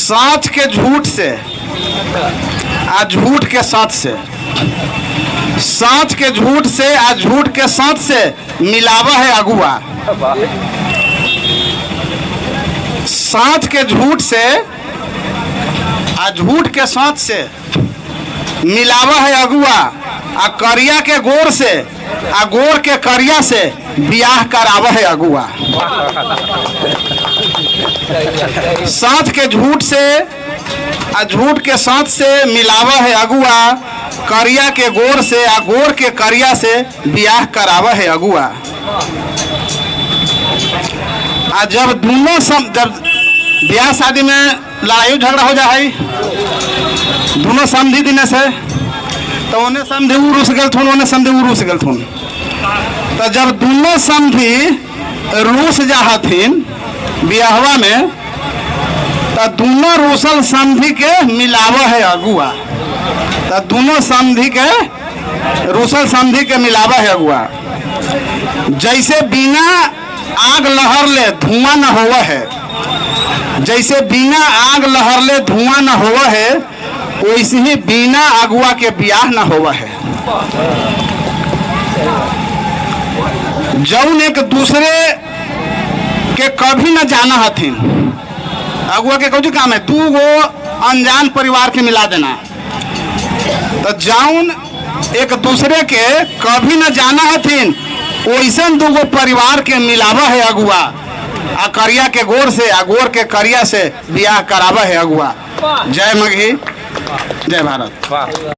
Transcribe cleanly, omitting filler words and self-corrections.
साँच के झूठ से आ झूठ के साथ से, साँच के झूठ से आ झूठ के साथ से मिलावा है अगुआ। साँच के झूठ से आ झूठ के साथ से मिलावा है अगुआ, आ करिया के गोर से आ गोर के करिया से बियाह करावा है अगुआ। साँच के झूठ से आ झूठ के साथ से मिलावा है अगुआ, करिया के गोर से आ गोर के करिया से बियाह करावा है अगुआ। आ जब दोनों जब ब्याह शादी में लड़ाई झगड़ा हो जाए दोनों समझी दिन से, तो उन्हें समझे उ रुस गल थुन, उन्हें समझे उ रुस गल थुन। तो जब दोनों समझी रूस जाहथिन ब्याहवा में, तो दोनों रूसल समझी के मिलावा है अगुआ। तो दोनों समझी के रूसल समझी के मिलावा है अगुआ। जैसे बिना आग लहर ले धुआं न होवा है, जैसे बिना आग लहर ले धुआं न होवा है, वैसे ही बिना अगुआ के ब्याह न होवा है। जौन एक दूसरे के कभी न जाना हथिन, अगुआ के कौन काम है, दू गो अनजान परिवार के मिला देना। तो जौन एक दूसरे के कभी न जाना हथिन, वैसन दू गो परिवार के मिलावा है अगुआ। आ करिया के गोर से आ गोर के करिया से बियाह करावा है अगुआ। जय मगही, जय भारत।